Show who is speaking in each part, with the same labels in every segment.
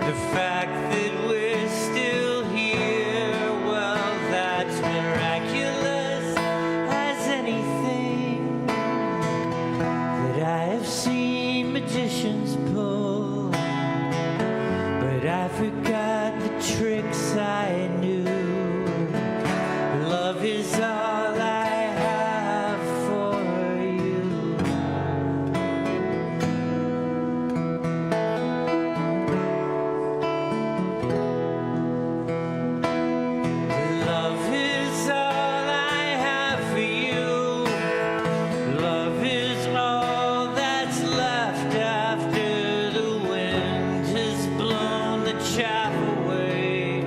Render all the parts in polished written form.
Speaker 1: The fact that we're still here, well, that's miraculous as anything that I have seen magicians pull. But I forgot the tricks I knew. Love is all I have for you. Love is all I have for you. Love is all that's left after the wind has blown the chaff away.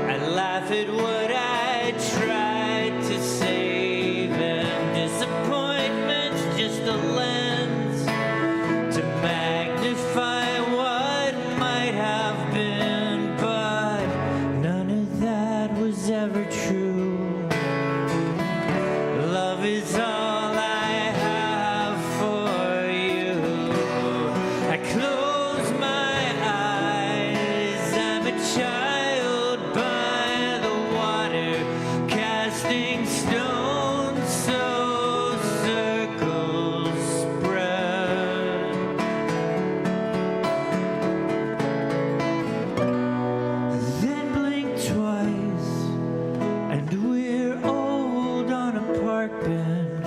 Speaker 1: I laugh at what I tried to save, and disappointment's just a lens to magnify what might have been, but none of that was ever true. Love is all I have for you. I close my eyes, I'm a child by the water, casting stones so circles spread. Then blink twice, and we're old on a park bench,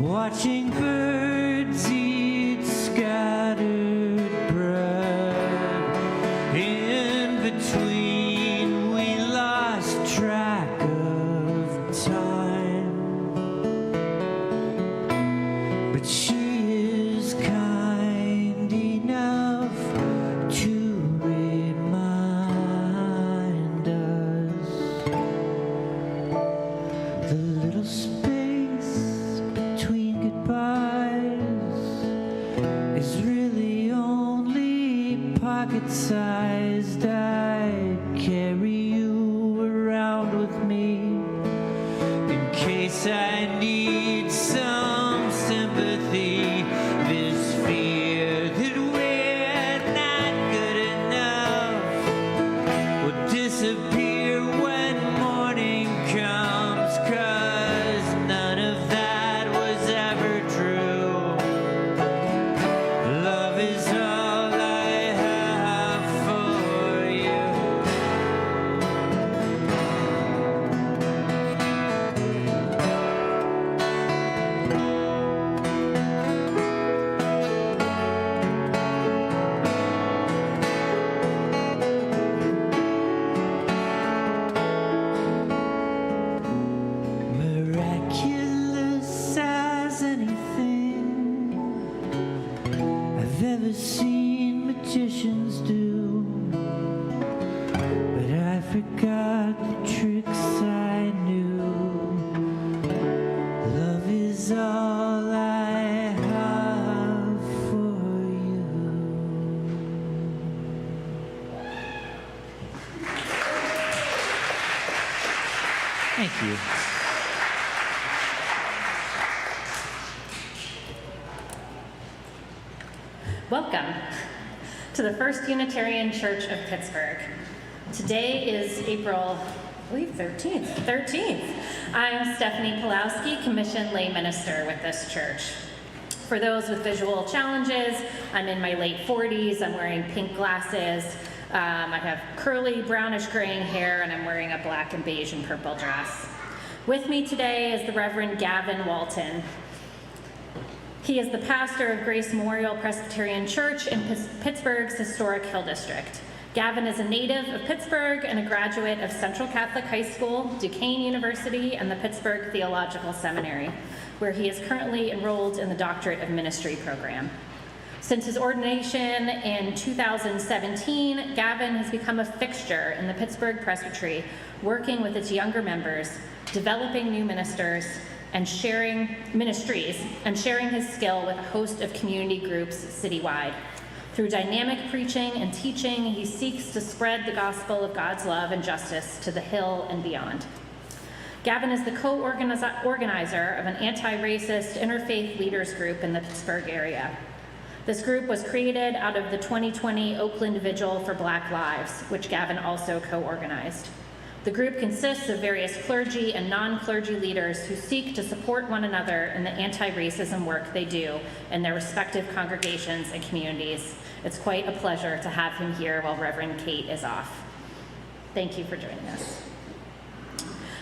Speaker 1: watching birds eat scattered bread. In between, we lost track of time, but she is kind enough to remind us. The little space between goodbyes is really only pocket-sized. I carry you around with me in case I need some sympathy. This fear that we're not good enough will disappear when morning comes, 'cause none of that was ever true. Love is all I have for you. Miraculous as anything I've ever seen magicians do, but I forgot the tricks I knew. Love is all I have for you. Thank you.
Speaker 2: Welcome to the First Unitarian Church of Pittsburgh. Today is April, I believe 13th. I'm Stephanie Pulowski, commissioned lay minister with this church. For those with visual challenges, I'm in my late 40s, I'm wearing pink glasses, I have curly brownish graying hair, and I'm wearing a black and beige and purple dress. With me today is the Reverend Gavin Walton. He is the pastor of Grace Memorial Presbyterian Church in Pittsburgh's historic Hill District. Gavin is a native of Pittsburgh and a graduate of Central Catholic High School, Duquesne University, and the Pittsburgh Theological Seminary, where he is currently enrolled in the Doctorate of Ministry program. Since his ordination in 2017, Gavin has become a fixture in the Pittsburgh Presbytery, working with its younger members, developing new ministers, and sharing ministries, and sharing his skill with a host of community groups citywide. Through dynamic preaching and teaching, he seeks to spread the gospel of God's love and justice to the Hill and beyond. Gavin is the co-organizer of an anti-racist interfaith leaders group in the Pittsburgh area. This group was created out of the 2020 Oakland Vigil for Black Lives, which Gavin also co-organized. The group consists of various clergy and non-clergy leaders who seek to support one another in the anti-racism work they do in their respective congregations and communities. It's quite a pleasure to have him here while Reverend Kate is off. Thank you for joining us.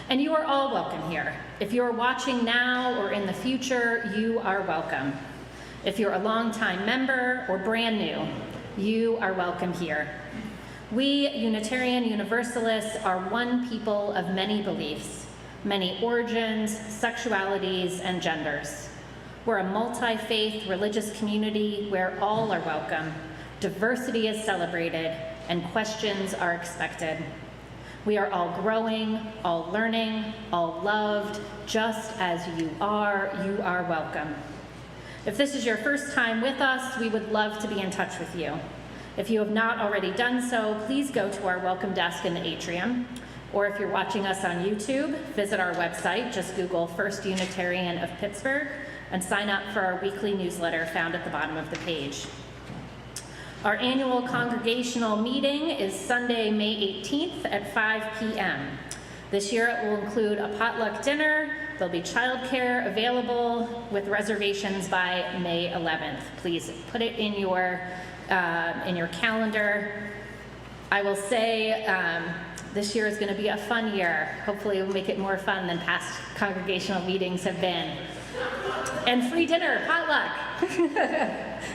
Speaker 2: And you are all welcome here. If you are watching now or in the future, you are welcome. If you're a longtime member or brand new, you are welcome here. We Unitarian Universalists are one people of many beliefs, many origins, sexualities, and genders. We're a multi-faith religious community where all are welcome, diversity is celebrated, and questions are expected. We are all growing, all learning, all loved, just as you are welcome. If this is your first time with us, we would love to be in touch with you. If you have not already done so, please go to our welcome desk in the atrium. Or if you're watching us on YouTube, visit our website, just Google First Unitarian of Pittsburgh, and sign up for our weekly newsletter found at the bottom of the page. Our annual congregational meeting is Sunday, May 18th at 5 p.m. This year it will include a potluck dinner. There'll be childcare available with reservations by May 11th. Please put it in your calendar. I will say this year is going to be a fun year. Hopefully we'll make it more fun than past congregational meetings have been. And free dinner, potluck.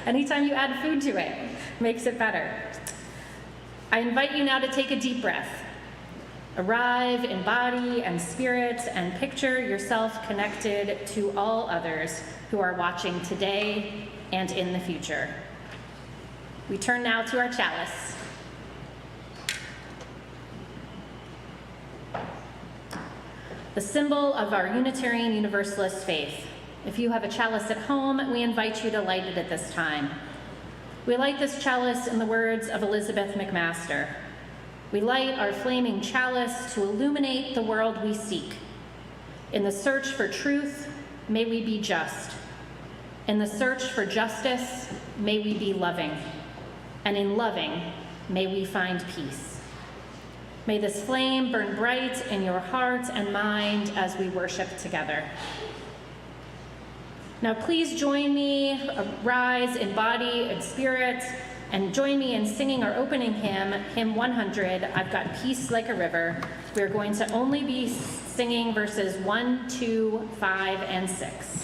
Speaker 2: Anytime you add food to it, makes it better. I invite you now to take a deep breath. Arrive in body and spirit and picture yourself connected to all others who are watching today and in the future. We turn now to our chalice. The symbol of our Unitarian Universalist faith. If you have a chalice at home, we invite you to light it at this time. We light this chalice in the words of Elizabeth McMaster. We light our flaming chalice to illuminate the world we seek. In the search for truth, may we be just. In the search for justice, may we be loving. And in loving, may we find peace. May this flame burn bright in your heart and mind as we worship together. Now please join me, rise in body and spirit, and join me in singing our opening hymn, hymn 100, I've Got Peace Like a River. We're going to only be singing verses 1, 2, 5, and 6.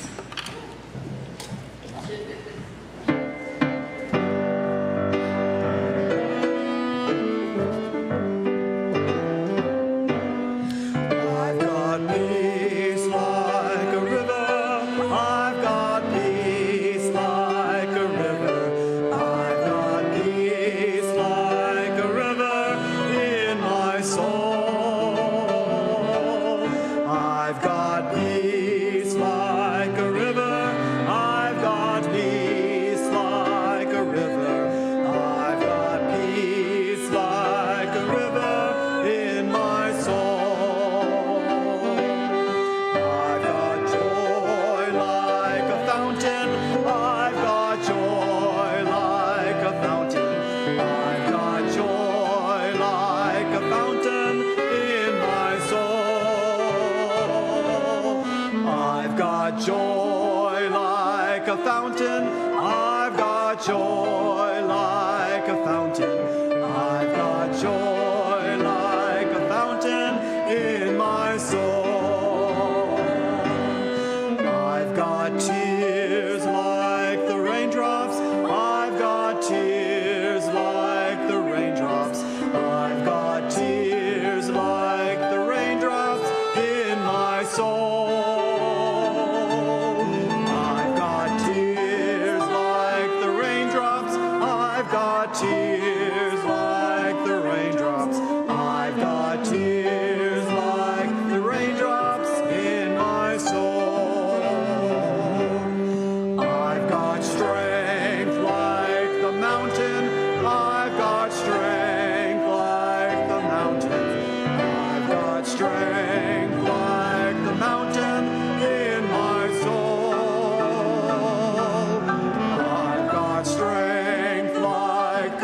Speaker 3: Strength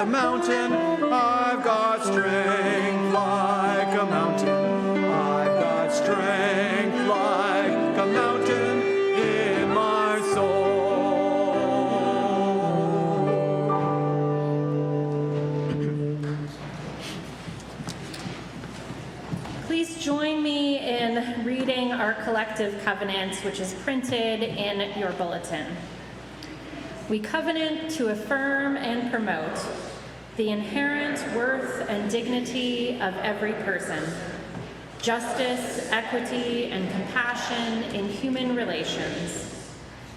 Speaker 3: a mountain. I've got strength like a mountain. I've got strength like a mountain in my soul.
Speaker 2: Please join me in reading our collective covenant, which is printed in your bulletin. We covenant to affirm and promote the inherent worth and dignity of every person, justice, equity, and compassion in human relations,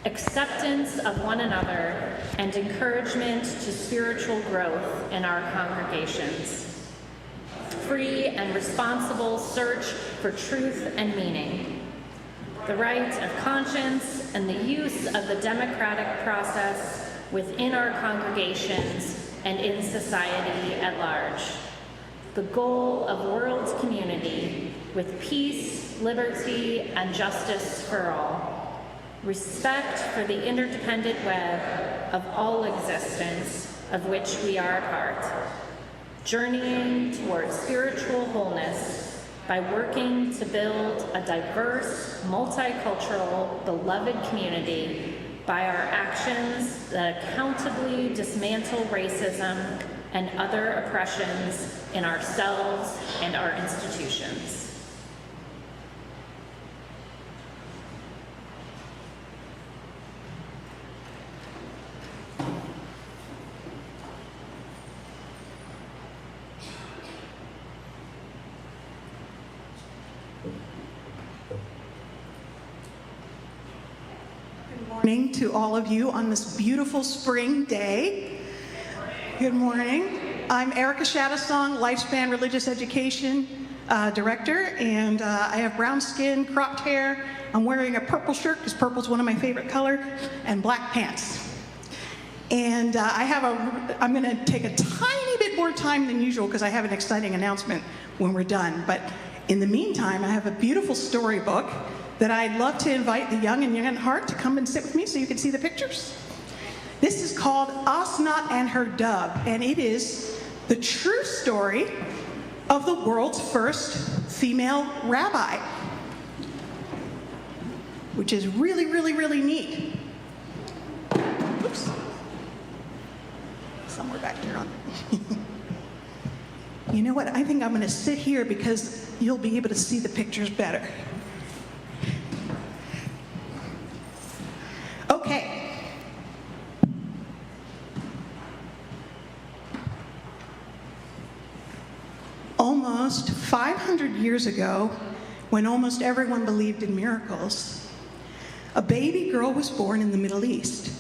Speaker 2: acceptance of one another, and encouragement to spiritual growth in our congregations, free and responsible search for truth and meaning, the right of conscience and the use of the democratic process within our congregations and in society at large, the goal of world community with peace, liberty, and justice for all, respect for the interdependent web of all existence of which we are a part, journeying towards spiritual wholeness by working to build a diverse, multicultural, beloved community by our actions that accountably dismantle racism and other oppressions in ourselves and our institutions.
Speaker 4: Morning to all of you on this beautiful spring day. Good morning. I'm Erica Shattersong, Lifespan Religious Education Director, and I have brown skin, cropped hair. I'm wearing a purple shirt because purple's one of my favorite colors, and black pants. And I'm going to take a tiny bit more time than usual because I have an exciting announcement when we're done. But in the meantime, I have a beautiful storybook that I'd love to invite the young and young at heart to come and sit with me so you can see the pictures. This is called Osnat and Her Dove, and it is the true story of the world's first female rabbi, which is really, really, really neat. Oops. Somewhere back there on it. You know what? I think I'm going to sit here because you'll be able to see the pictures better. Okay. Almost 500 years ago, when almost everyone believed in miracles, a baby girl was born in the Middle East.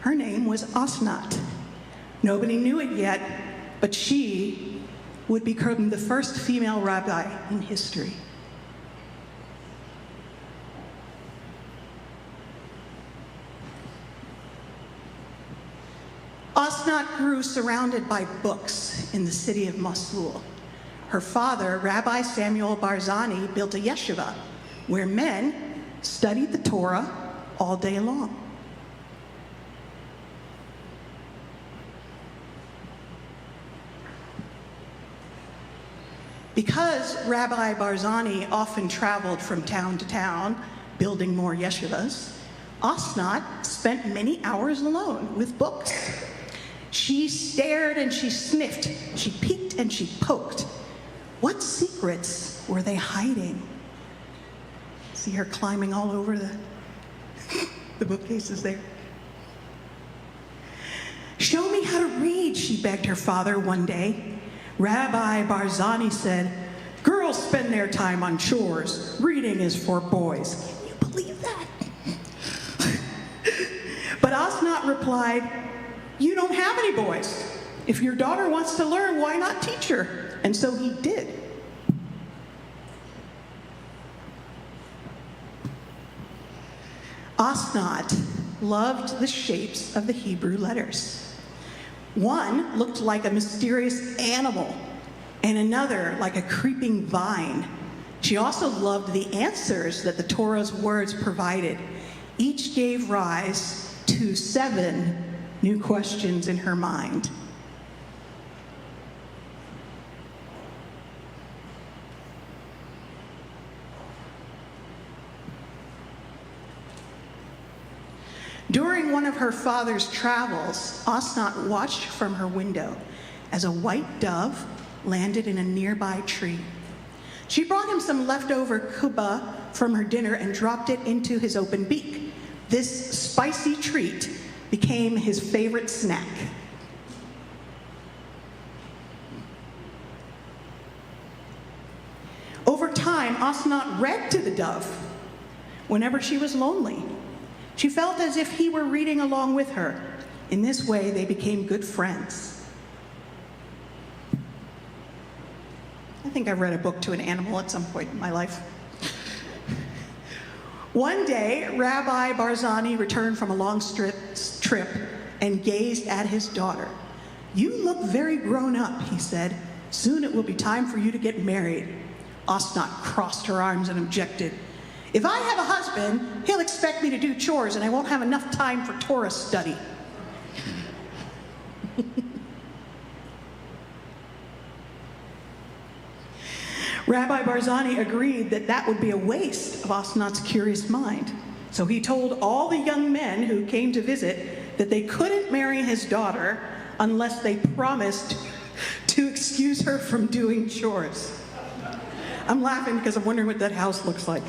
Speaker 4: Her name was Osnat. Nobody knew it yet, but she would become the first female rabbi in history. Osnat grew surrounded by books in the city of Mosul. Her father, Rabbi Samuel Barzani, built a yeshiva where men studied the Torah all day long. Because Rabbi Barzani often traveled from town to town, building more yeshivas, Osnat spent many hours alone with books. She stared and she sniffed, she peeked and she poked. What secrets were they hiding? See her climbing all over the bookcases there. Show me how to read, she begged her father one day. Rabbi Barzani said, girls spend their time on chores. Reading is for boys. Can you believe that? But Osnat replied, you don't have any boys. If your daughter wants to learn, why not teach her? And so he did. Osnat loved the shapes of the Hebrew letters. One looked like a mysterious animal, and another like a creeping vine. She also loved the answers that the Torah's words provided. Each gave rise to 7 new questions in her mind. During one of her father's travels, Osnat watched from her window as a white dove landed in a nearby tree. She brought him some leftover kuba from her dinner and dropped it into his open beak. This spicy treat became his favorite snack. Over time, Osnat read to the dove whenever she was lonely. She felt as if he were reading along with her. In this way, they became good friends. I think I read a book to an animal at some point in my life. One day, Rabbi Barzani returned from a long trip and gazed at his daughter. "You look very grown up," he said. "Soon it will be time for you to get married." Osnat crossed her arms and objected. "If I have a husband, he'll expect me to do chores and I won't have enough time for Torah study." Rabbi Barzani agreed that that would be a waste of Osnat's curious mind. So he told all the young men who came to visit that they couldn't marry his daughter unless they promised to excuse her from doing chores. I'm laughing because I'm wondering what that house looks like.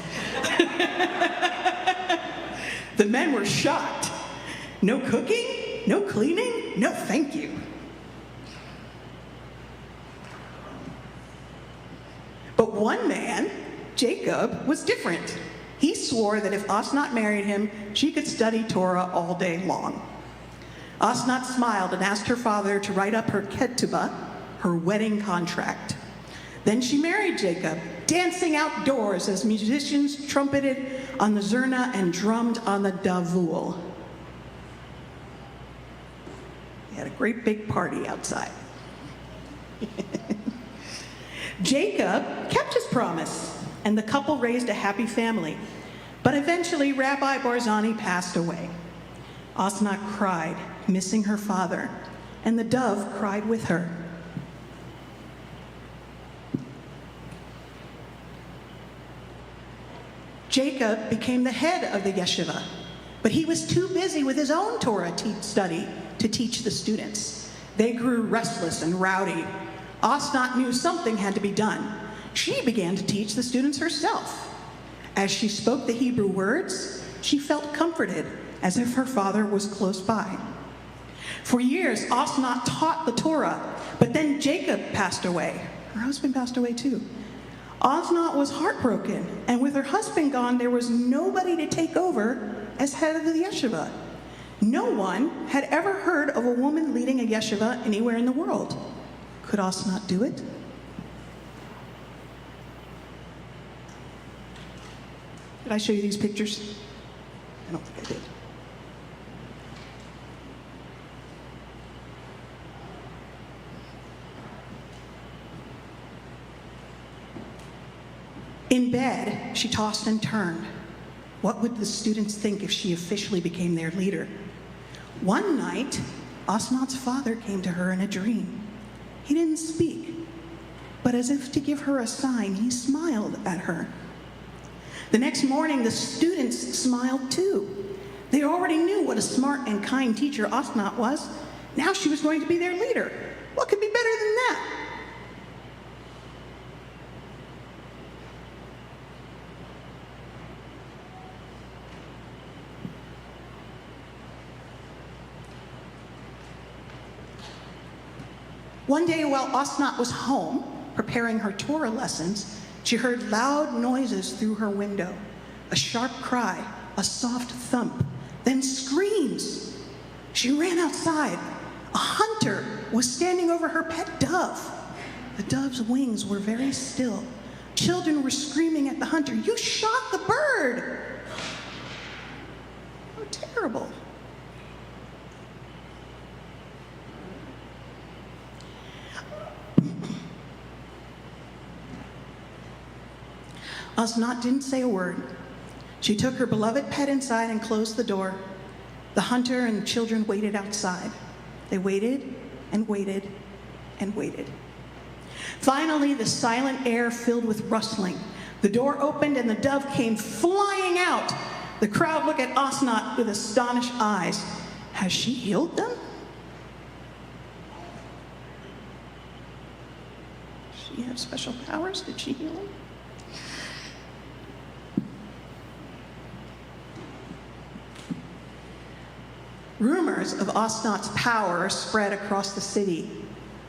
Speaker 4: The men were shocked. No cooking? No cleaning? No thank you. But one man, Jacob, was different. He swore that if Osnat married him, she could study Torah all day long. Osnat smiled and asked her father to write up her ketubah, her wedding contract. Then she married Jacob, dancing outdoors as musicians trumpeted on the zurna and drummed on the davul. They had a great big party outside. Jacob kept his promise, and the couple raised a happy family. But eventually, Rabbi Barzani passed away. Osnat cried, missing her father, and the dove cried with her. Jacob became the head of the yeshiva, but he was too busy with his own Torah study to teach the students. They grew restless and rowdy. Osnat knew something had to be done. She began to teach the students herself. As she spoke the Hebrew words, she felt comforted, as if her father was close by. For years, Osnat taught the Torah, but then Jacob passed away. Her husband passed away too. Osnat was heartbroken, and with her husband gone, there was nobody to take over as head of the yeshiva. No one had ever heard of a woman leading a yeshiva anywhere in the world. Could Osnat do it? Did I show you these pictures? I don't think I did. In bed, she tossed and turned. What would the students think if she officially became their leader? One night, Osnat's father came to her in a dream. He didn't speak, but as if to give her a sign, he smiled at her. The next morning, the students smiled too. They already knew what a smart and kind teacher Osnat was. Now she was going to be their leader. What could be better than that? One day while Osnat was home, preparing her Torah lessons, she heard loud noises through her window. A sharp cry, a soft thump, then screams. She ran outside. A hunter was standing over her pet dove. The dove's wings were very still. Children were screaming at the hunter, "You shot the bird!" How terrible. Osnat didn't say a word. She took her beloved pet inside and closed the door. The hunter and the children waited outside. They waited and waited and waited. Finally, the silent air filled with rustling. The door opened and the dove came flying out. The crowd looked at Osnat with astonished eyes. Has she healed them? Does she have special powers? Did she heal them? Rumors of Osnat's power spread across the city.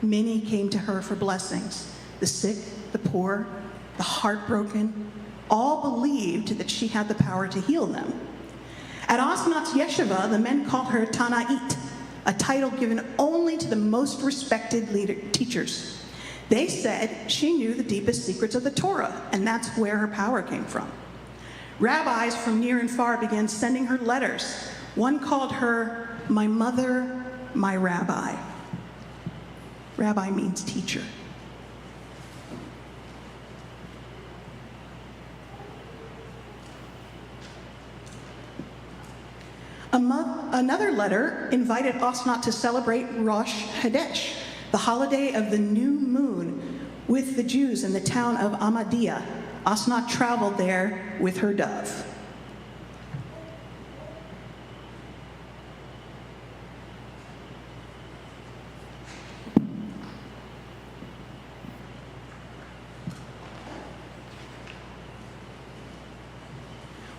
Speaker 4: Many came to her for blessings. The sick, the poor, the heartbroken, all believed that she had the power to heal them. At Osnat's yeshiva, the men called her Tanait, a title given only to the most respected teachers. They said she knew the deepest secrets of the Torah, and that's where her power came from. Rabbis from near and far began sending her letters. One called her my mother, my rabbi. Rabbi means teacher. Another letter invited Osnat to celebrate Rosh Hadesh, the holiday of the new moon, with the Jews in the town of Ahmadiyya. Osnat traveled there with her dove.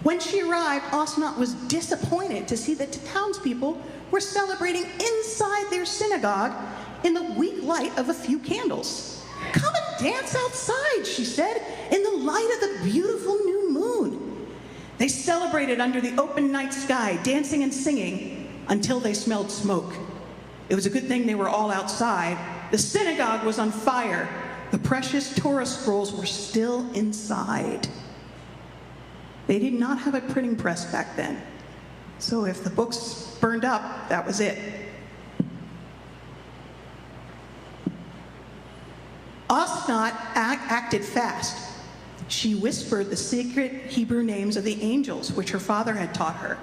Speaker 4: When she arrived, Osnat was disappointed to see that the townspeople were celebrating inside their synagogue in the weak light of a few candles. Come and dance outside, she said, in the light of the beautiful new moon. They celebrated under the open night sky, dancing and singing, until they smelled smoke. It was a good thing they were all outside. The synagogue was on fire. The precious Torah scrolls were still inside. They did not have a printing press back then. So if the books burned up, that was it. Osnat acted fast. She whispered the secret Hebrew names of the angels, which her father had taught her.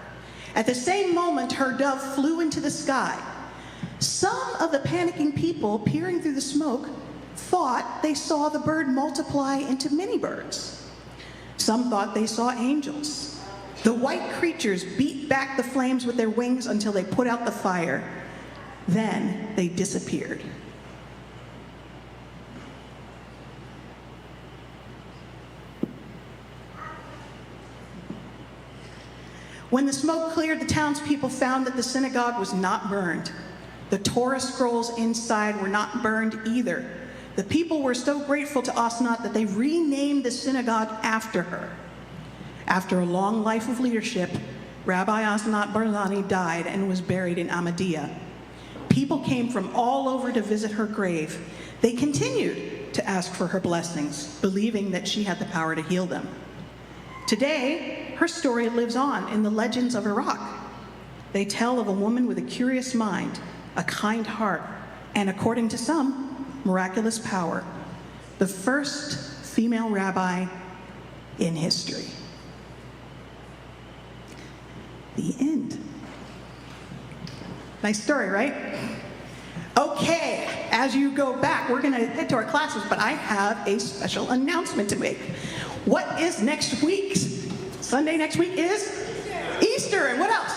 Speaker 4: At the same moment, her dove flew into the sky. Some of the panicking people peering through the smoke thought they saw the bird multiply into many birds. Some thought they saw angels. The white creatures beat back the flames with their wings until they put out the fire. Then they disappeared. When the smoke cleared, the townspeople found that the synagogue was not burned. The Torah scrolls inside were not burned either. The people were so grateful to Osnat that they renamed the synagogue after her. After a long life of leadership, Rabbi Osnat Barzani died and was buried in Ahmadiyya. People came from all over to visit her grave. They continued to ask for her blessings, believing that she had the power to heal them. Today, her story lives on in the legends of Iraq. They tell of a woman with a curious mind, a kind heart, and according to some, miraculous power. The first female rabbi in history. The end. Nice story, right? Okay, as you go back, we're going to head to our classes, but I have a special announcement to make. What is next week? Sunday next week is Easter, and what else?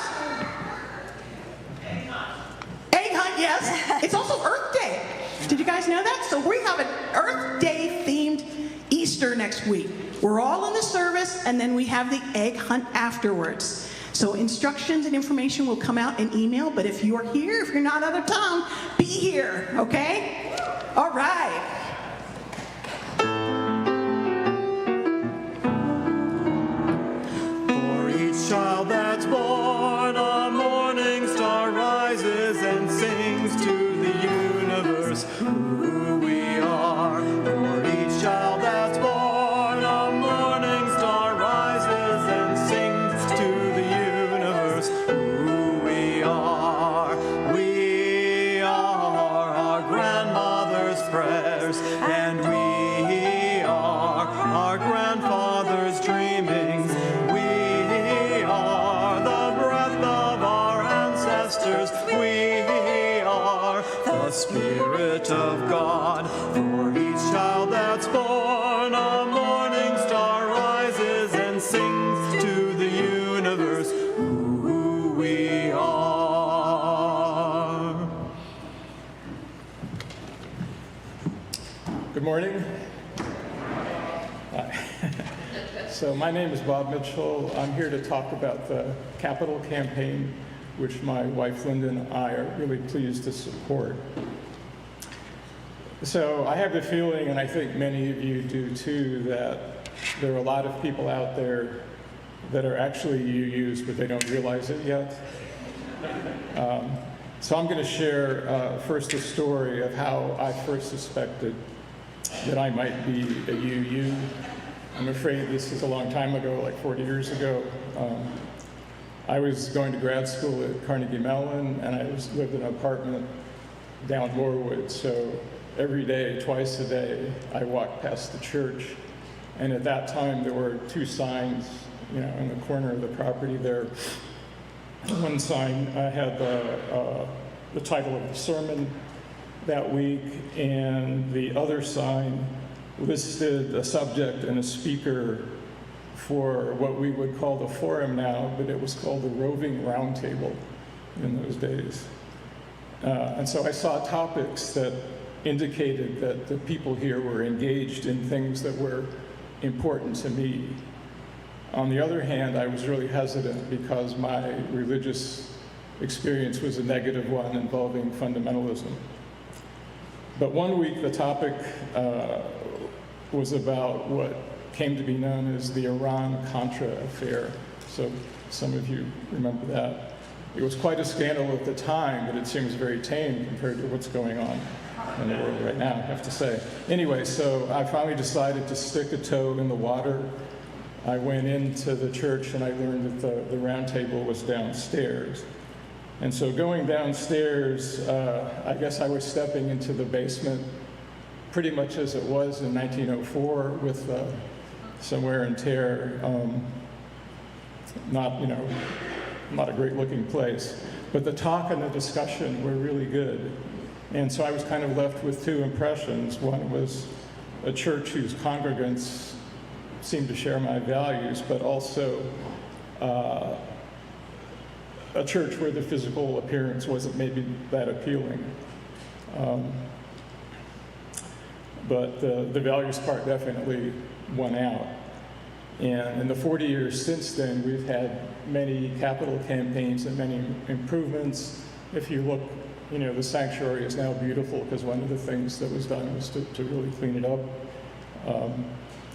Speaker 4: Egg hunt, yes. It's also Earth Day. Did you guys know that? So we have an Earth Day themed Easter next week. We're all in the service, and then we have the egg hunt afterwards. So instructions and information will come out in email, but if you're here, if you're not out of town, be here, okay? All right.
Speaker 3: For each child that's born, a morning star rises and sings to the universe who we are. For each child that's born, a morning star rises and sings to the universe who we are. We are our grandmother's prayers, and we are our grandfather's dreamings. We are the breath of our ancestors. We are the Spirit of God. For each child that's born, a morning star rises and sings to the universe
Speaker 5: Good morning. Hi. So my name is Bob Mitchell. I'm here to talk about the capital campaign, which my wife Linda and I are really pleased to support. So I have the feeling, and I think many of you do too, that there are a lot of people out there that are actually UUs, but they don't realize it yet. So I'm going to share first a story of how I first suspected that I might be a UU. I'm afraid this is a long time ago, like 40 years ago. I was going to grad school at Carnegie Mellon, and I lived in an apartment down Moorwood. So every day, twice a day, I walked past the church. And at that time, there were two signs, in the corner of the property there. One sign had the title of the sermon that week, and the other sign listed a subject and a speaker for what we would call the forum now, but it was called the roving roundtable in those days. And so I saw topics that indicated that the people here were engaged in things that were important to me. On the other hand, I was really hesitant because my religious experience was a negative one involving fundamentalism. But one week the topic was about what came to be known as the Iran-Contra affair. So some of you remember that. It was quite a scandal at the time, but it seems very tame compared to what's going on in the world right now, I have to say. Anyway, so I finally decided to stick a toe in the water. I went into the church and I learned that the round table was downstairs. And so going downstairs, I guess I was stepping into the basement pretty much as it was in 1904 with some wear and tear. Not a great looking place. But the talk and the discussion were really good. And so I was kind of left with two impressions. One was a church whose congregants seemed to share my values, but also a church where the physical appearance wasn't maybe that appealing. But the values part definitely won out. And in the 40 years since then, we've had many capital campaigns and many improvements. If you look, the sanctuary is now beautiful because one of the things that was done was to really clean it up.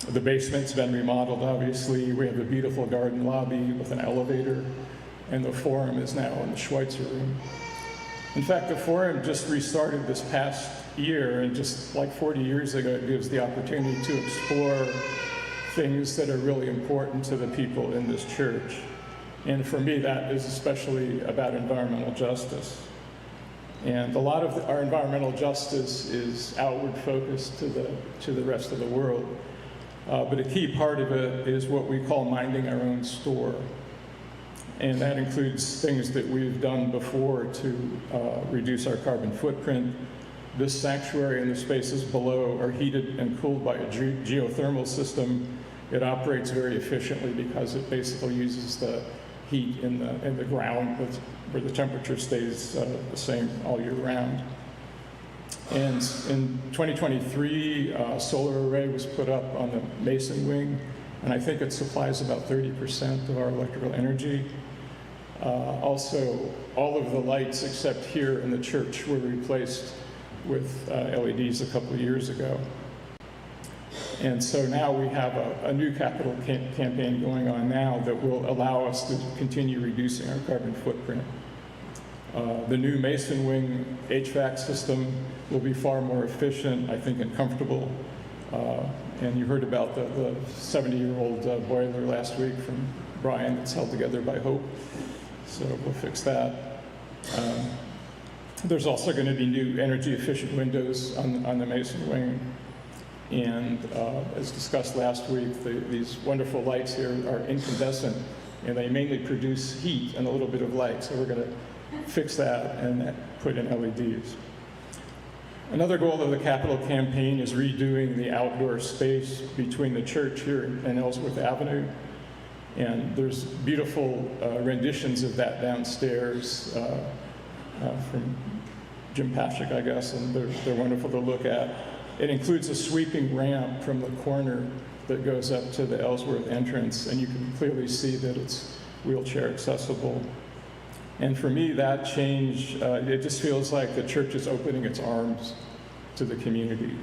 Speaker 5: The basement's been remodeled, obviously. We have a beautiful garden lobby with an elevator, and the forum is now in the Schweitzer room. In fact, the forum just restarted this past year, and just like 40 years ago, it gives the opportunity to explore things that are really important to the people in this church. And for me, that is especially about environmental justice. And a lot of our environmental justice is outward focused to the rest of the world. But a key part of it is what we call minding our own store. And that includes things that we've done before to reduce our carbon footprint. This sanctuary and the spaces below are heated and cooled by a geothermal system. It operates very efficiently because it basically uses the heat in the ground where the temperature stays the same all year round. And in 2023, a solar array was put up on the Mason wing, and I think it supplies about 30% of our electrical energy. Also, all of the lights except here in the church were replaced with LEDs a couple of years ago. And so now we have a new capital campaign going on now that will allow us to continue reducing our carbon footprint. The new Mason wing HVAC system will be far more efficient, I think, and comfortable. And you heard about the 70-year-old boiler last week from Brian that's held together by Hope. So we'll fix that. There's also going to be new energy-efficient windows on the Mason wing. And as discussed last week, these wonderful lights here are incandescent, and they mainly produce heat and a little bit of light. So we're going to fix that and put in LEDs. Another goal of the capital campaign is redoing the outdoor space between the church here and Ellsworth Avenue. And there's beautiful renditions of that downstairs from Jim Patrick, I guess, and they're wonderful to look at. It includes a sweeping ramp from the corner that goes up to the Ellsworth entrance, and you can clearly see that it's wheelchair accessible. And for me, that change, it just feels like the church is opening its arms to the community.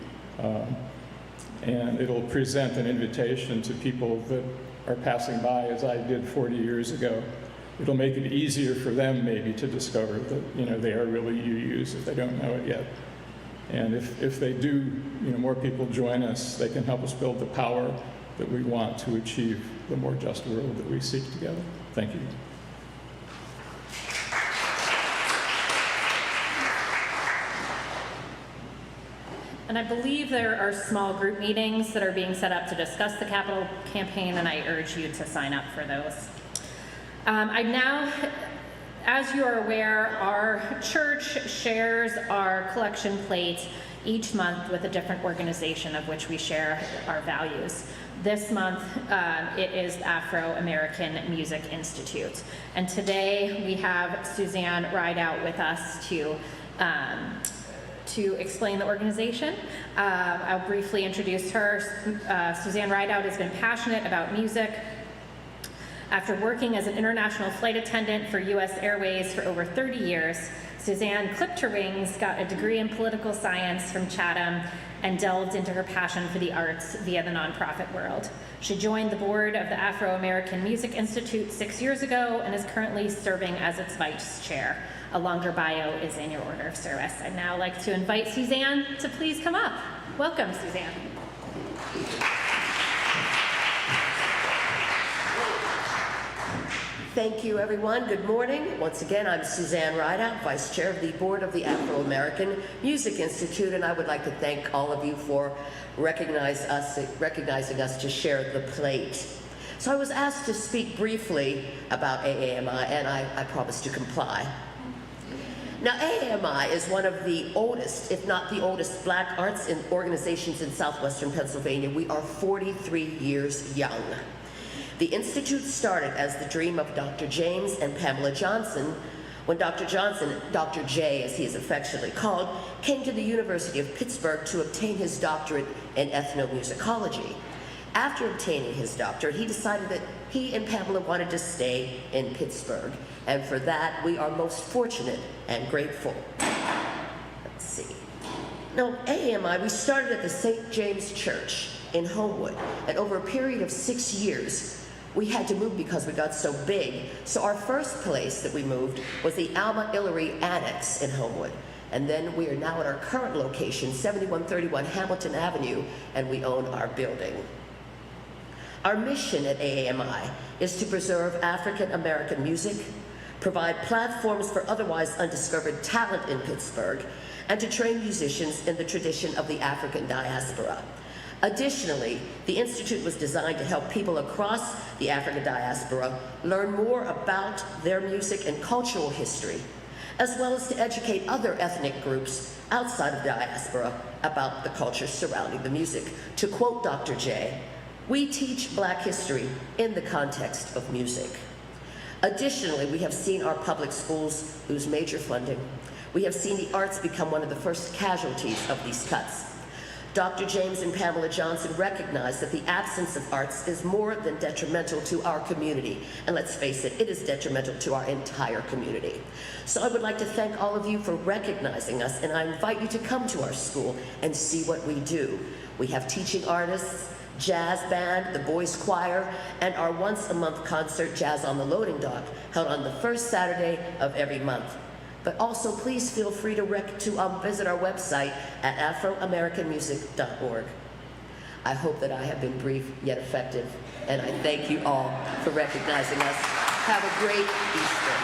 Speaker 5: And it'll present an invitation to people that are passing by, as I did 40 years ago. It'll make it easier for them maybe to discover that, they are really UUs if they don't know it yet. And if they do, more people join us, they can help us build the power that we want to achieve the more just world that we seek together. Thank you.
Speaker 2: And I believe there are small group meetings that are being set up to discuss the capital campaign, and I urge you to sign up for those. As you are aware, our church shares our collection plate each month with a different organization of which we share our values. This month, it is the Afro-American Music Institute. And today we have Suzanne Rideout with us to explain the organization. I'll briefly introduce her. Suzanne Rideout has been passionate about music. After working as an international flight attendant for U.S. Airways for over 30 years, Suzanne clipped her wings, got a degree in political science from Chatham, and delved into her passion for the arts via the nonprofit world. She joined the board of the Afro-American Music Institute 6 years ago and is currently serving as its vice chair. A longer bio is in your order of service. I'd now like to invite Suzanne to please come up. Welcome, Suzanne.
Speaker 6: Thank you, everyone. Good morning. Once again, I'm Suzanne Rideout, Vice Chair of the Board of the Afro-American Music Institute, and I would like to thank all of you for recognizing us to share the plate. So I was asked to speak briefly about AAMI, and I promised to comply. Now, AAMI is one of the oldest, if not the oldest, Black arts organizations in southwestern Pennsylvania. We are 43 years young. The Institute started as the dream of Dr. James and Pamela Johnson when Dr. Johnson, Dr. J as he is affectionately called, came to the University of Pittsburgh to obtain his doctorate in ethnomusicology. After obtaining his doctorate, he decided that he and Pamela wanted to stay in Pittsburgh, and for that we are most fortunate and grateful. Let's see. Now, AAMI, we started at the St. James Church in Homewood, and over a period of 6 years, we had to move because we got so big. So our first place that we moved was the Alma Illery Annex in Homewood. And then we are now at our current location, 7131 Hamilton Avenue, and we own our building. Our mission at AAMI is to preserve African American music, provide platforms for otherwise undiscovered talent in Pittsburgh, and to train musicians in the tradition of the African diaspora. Additionally, the Institute was designed to help people across the African diaspora learn more about their music and cultural history, as well as to educate other ethnic groups outside of the diaspora about the culture surrounding the music. To quote Dr. J, "We teach Black history in the context of music." Additionally, we have seen our public schools lose major funding. We have seen the arts become one of the first casualties of these cuts. Dr. James and Pamela Johnson recognized that the absence of arts is more than detrimental to our community. And let's face it, it is detrimental to our entire community. So I would like to thank all of you for recognizing us, and I invite you to come to our school and see what we do. We have teaching artists, jazz band, the boys choir, and our once-a-month concert, Jazz on the Loading Dock, held on the first Saturday of every month. But also, please feel free to visit our website at afroamericanmusic.org. I hope that I have been brief yet effective, and I thank you all for recognizing us. Have a great Easter.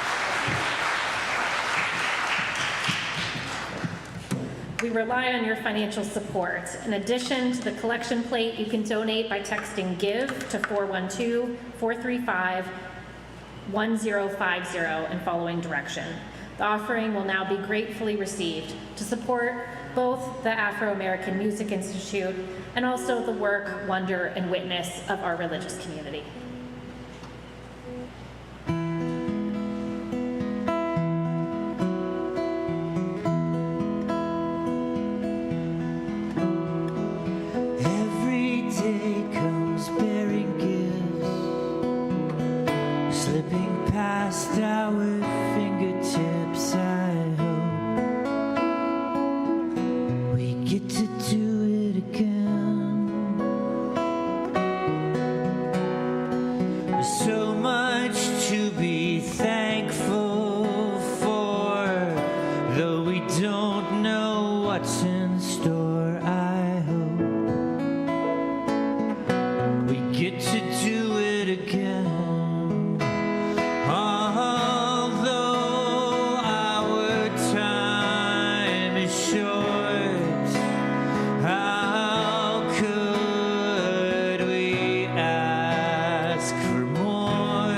Speaker 2: We rely on your financial support. In addition to the collection plate, you can donate by texting GIVE to 412-435-1050 and following direction. The offering will now be gratefully received to support both the Afro-American Music Institute and also the work, wonder, and witness of our religious community.
Speaker 1: get to do it again. There's so much to be thankful for, though we don't know what's in store. I hope we get to do it again. Although our time is short, how could we ask for more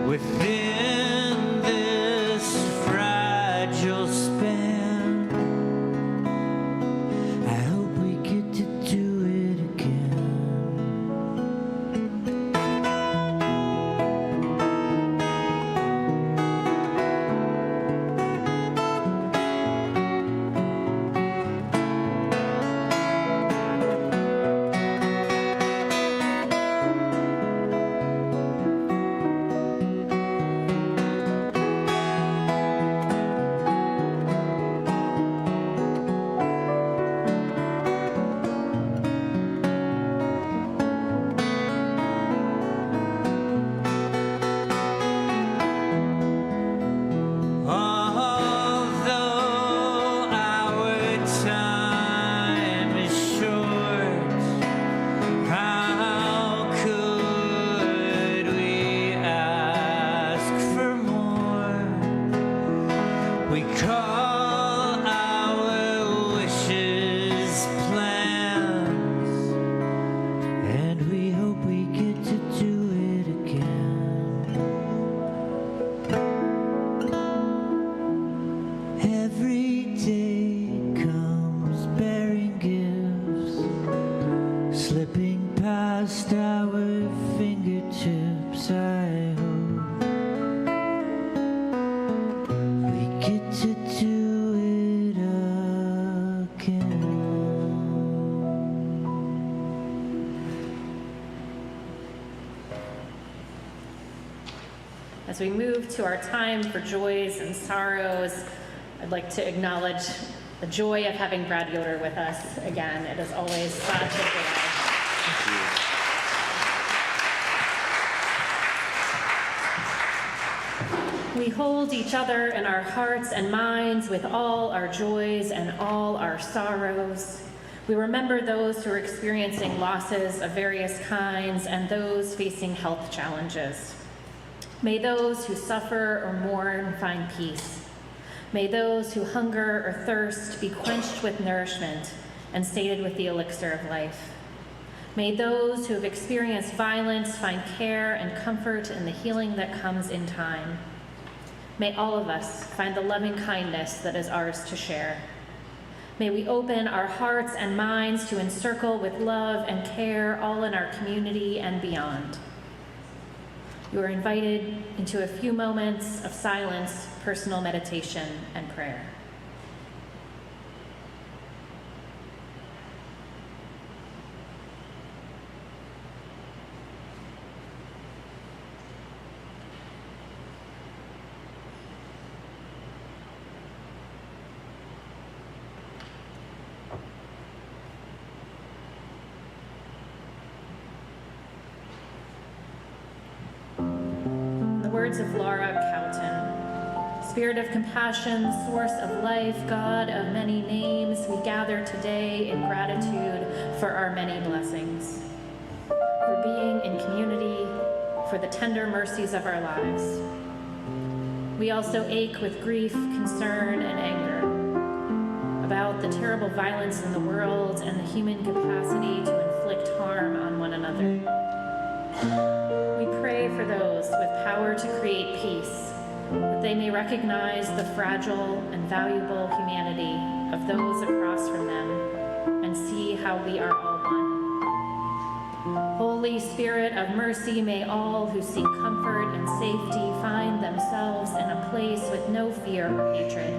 Speaker 1: within this fragile span? I hope we get to do it again. Although our time is short, how could we ask for more? We call our wishes plans, and we hope we get to do it again. Every day comes bearing gifts, slipping past our fingertips. I hope we get to do it again.
Speaker 2: As we move to our time for joys and sorrows, I'd like to acknowledge the joy of having Brad Yoder with us again. It is always such a joy. We hold each other in our hearts and minds with all our joys and all our sorrows. We remember those who are experiencing losses of various kinds and those facing health challenges. May those who suffer or mourn find peace. May those who hunger or thirst be quenched with nourishment and sated with the elixir of life. May those who have experienced violence find care and comfort in the healing that comes in time. May all of us find the loving kindness that is ours to share. May we open our hearts and minds to encircle with love and care all in our community and beyond. You are invited into a few moments of silence, personal meditation, and prayer. Words of Laura Cowton. Spirit of compassion, source of life, God of many names, we gather today in gratitude for our many blessings, for being in community, for the tender mercies of our lives. We also ache with grief, concern, and anger about the terrible violence in the world and the human capacity to inflict harm on one another. We pray for those with power to create peace, that they may recognize the fragile and valuable humanity of those across from them and see how we are all one. Holy Spirit of mercy, may all who seek comfort and safety find themselves in a place with no fear or hatred.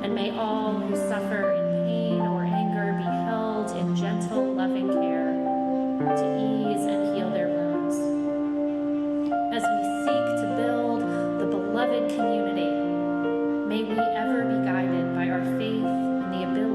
Speaker 2: And may all who suffer in pain or anger be held in gentle, loving care to ease and heal their wounds. As we seek to build the beloved community, may we ever be guided by our faith in the ability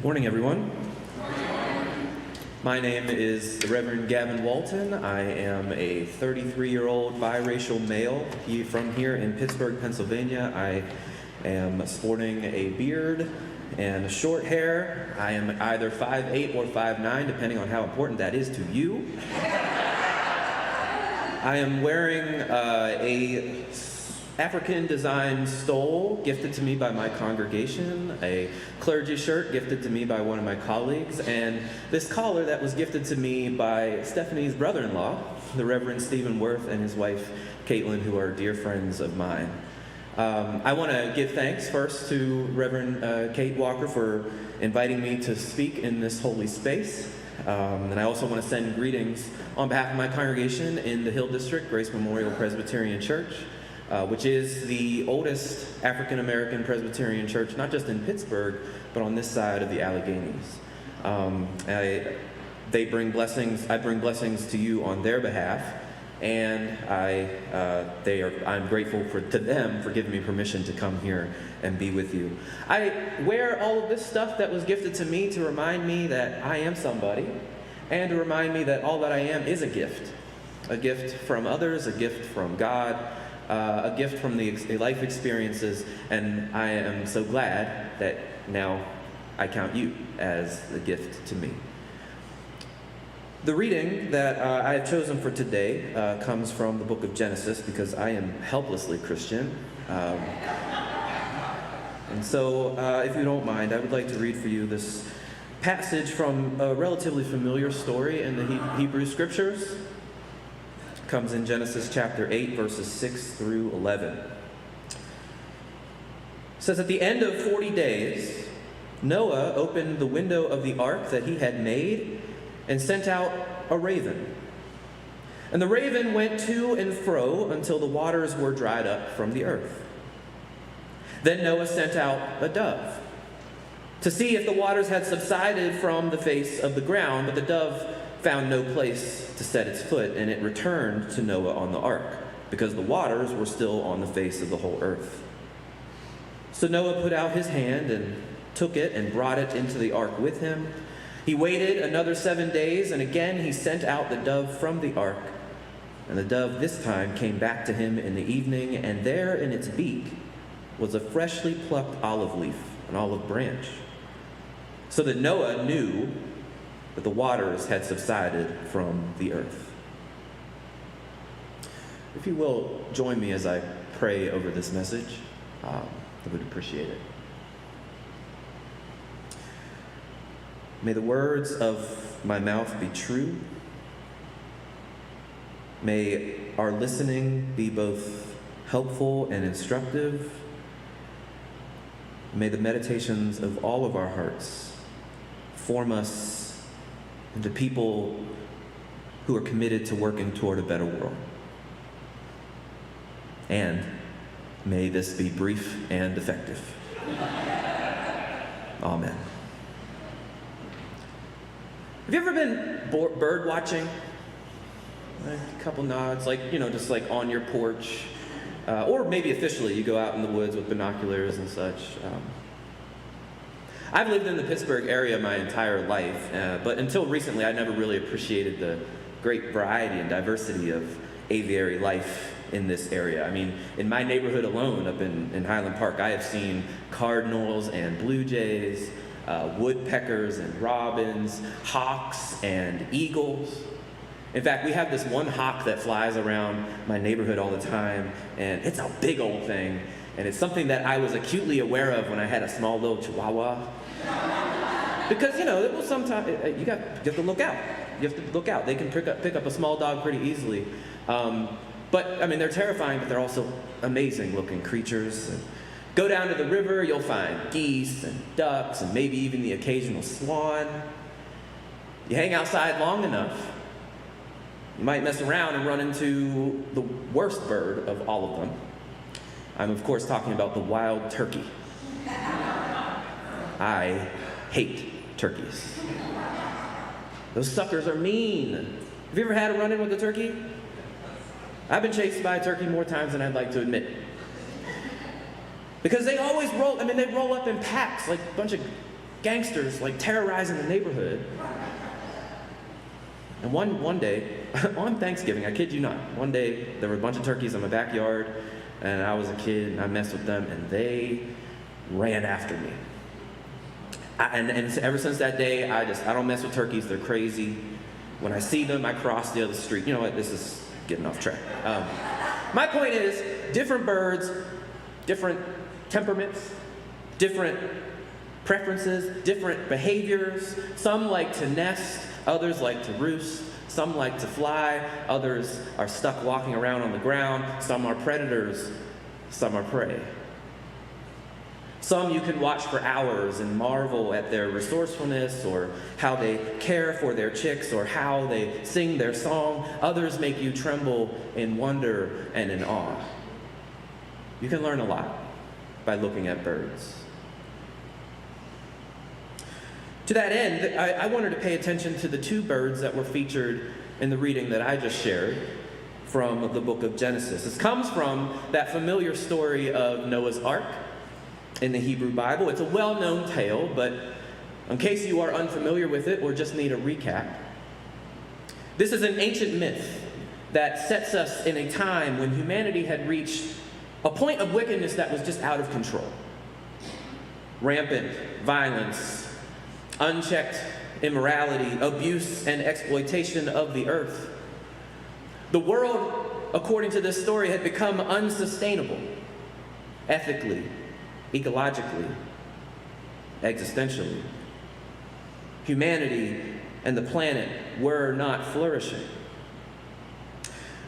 Speaker 7: Morning, everyone. My name is the Reverend Gavin Walton. I am a 33-year-old biracial male from here in Pittsburgh, Pennsylvania. I am sporting a beard and short hair. I am either 5'8" or 5'9", depending on how important that is to you. I am wearing a African-designed stole gifted to me by my congregation, a clergy shirt gifted to me by one of my colleagues, and this collar that was gifted to me by Stephanie's brother-in-law, the Reverend Stephen Worth, and his wife, Caitlin, who are dear friends of mine. I want to give thanks first to Reverend Kate Walker for inviting me to speak in this holy space. And I also want to send greetings on behalf of my congregation in the Hill District, Grace Memorial Presbyterian Church, which is the oldest African-American Presbyterian church, not just in Pittsburgh, but on this side of the Alleghenies. I bring blessings to you on their behalf, and I'm grateful to them for giving me permission to come here and be with you. I wear all of this stuff that was gifted to me to remind me that I am somebody, and to remind me that all that I am is a gift from others, a gift from God, a gift from the life experiences, and I am so glad that now I count you as a gift to me. The reading that I have chosen for today comes from the book of Genesis, because I am helplessly Christian. And so, if you don't mind, I would like to read for you this passage from a relatively familiar story in the Hebrew Scriptures. It comes in Genesis chapter 8, verses 6 through 11. It says, "At the end of 40 days, Noah opened the window of the ark that he had made and sent out a raven. And the raven went to and fro until the waters were dried up from the earth. Then Noah sent out a dove to see if the waters had subsided from the face of the ground, but the dove found no place to set its foot, and it returned to Noah on the ark, because the waters were still on the face of the whole earth. So Noah put out his hand and took it and brought it into the ark with him. He waited another 7 days, and again he sent out the dove from the ark. And the dove this time came back to him in the evening, and there in its beak was a freshly plucked olive leaf, an olive branch, so that Noah knew that the waters had subsided from the earth." If you will join me as I pray over this message, I would appreciate it. May the words of my mouth be true. May our listening be both helpful and instructive. May the meditations of all of our hearts form us into people who are committed to working toward a better world. And may this be brief and effective. Amen. Have you ever been bird watching? A couple nods, just like on your porch. Or maybe officially, you go out in the woods with binoculars and such. I've lived in the Pittsburgh area my entire life, but until recently, I never really appreciated the great variety and diversity of aviary life in this area. I mean, in my neighborhood alone, up in Highland Park, I have seen cardinals and blue jays, woodpeckers and robins, hawks and eagles. In fact, we have this one hawk that flies around my neighborhood all the time, and it's a big old thing, and it's something that I was acutely aware of when I had a small little chihuahua. Because, it will sometimes, you have to look out. You have to look out. They can pick up a small dog pretty easily. But, they're terrifying, but they're also amazing-looking creatures. And go down to the river, you'll find geese and ducks and maybe even the occasional swan. You hang outside long enough, you might mess around and run into the worst bird of all of them. I'm, of course, talking about the wild turkey. I hate turkeys. Those suckers are mean. Have you ever had a run-in with a turkey? I've been chased by a turkey more times than I'd like to admit. Because they always roll up in packs, like a bunch of gangsters like terrorizing the neighborhood. And one day, on Thanksgiving, I kid you not, one day there were a bunch of turkeys in my backyard, and I was a kid, and I messed with them, and they ran after me. And ever since that day, I don't mess with turkeys. They're crazy. When I see them, I cross the other street. You know what? This is getting off track. My point is, different birds, different temperaments, different preferences, different behaviors. Some like to nest, others like to roost. Some like to fly, others are stuck walking around on the ground. Some are predators, some are prey. Some you can watch for hours and marvel at their resourcefulness or how they care for their chicks or how they sing their song. Others make you tremble in wonder and in awe. You can learn a lot by looking at birds. To that end, I wanted to pay attention to the two birds that were featured in the reading that I just shared from the book of Genesis. This comes from that familiar story of Noah's Ark in the Hebrew Bible. It's a well-known tale, but in case you are unfamiliar with it or just need a recap, this is an ancient myth that sets us in a time when humanity had reached a point of wickedness that was just out of control. Rampant violence, unchecked immorality, abuse, and exploitation of the earth. The world, according to this story, had become unsustainable, ethically, ecologically, existentially. Humanity and the planet were not flourishing.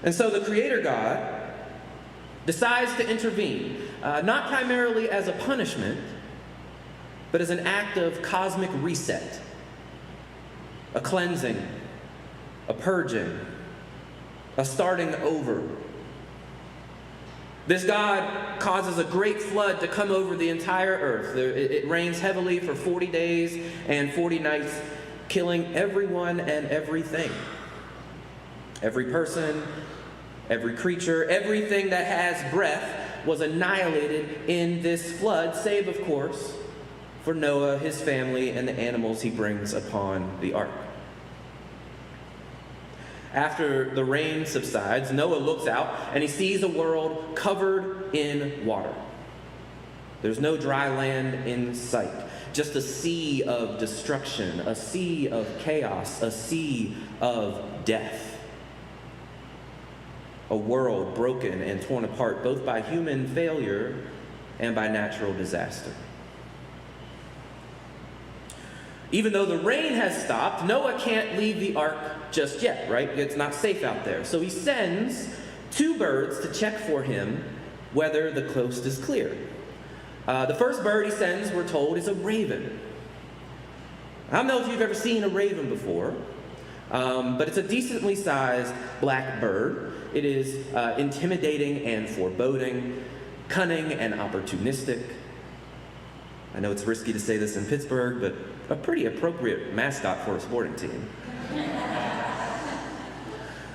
Speaker 7: And so the Creator God decides to intervene, not primarily as a punishment, but as an act of cosmic reset, a cleansing, a purging, a starting over. This God causes a great flood to come over the entire earth. It rains heavily for 40 days and 40 nights, killing everyone and everything. Every person, every creature, everything that has breath was annihilated in this flood, save, of course, for Noah, his family, and the animals he brings upon the ark. After the rain subsides, Noah looks out and he sees a world covered in water. There's no dry land in sight, just a sea of destruction, a sea of chaos, a sea of death. A world broken and torn apart both by human failure and by natural disaster. Even though the rain has stopped, Noah can't leave the ark just yet, right? It's not safe out there. So he sends 2 birds to check for him whether the coast is clear. The first bird he sends, we're told, is a raven. I don't know if you've ever seen a raven before, but it's a decently sized black bird. It is intimidating and foreboding, cunning and opportunistic. I know it's risky to say this in Pittsburgh, but a pretty appropriate mascot for a sporting team.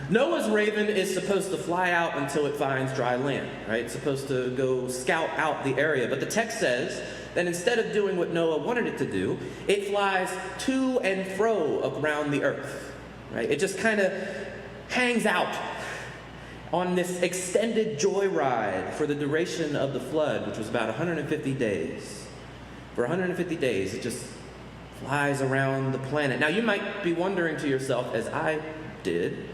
Speaker 7: Noah's raven is supposed to fly out until it finds dry land, right? It's supposed to go scout out the area. But the text says that instead of doing what Noah wanted it to do, it flies to and fro around the earth, right? It just kind of hangs out on this extended joyride for the duration of the flood, which was about 150 days. For 150 days, it just flies around the planet. Now, you might be wondering to yourself, as I did,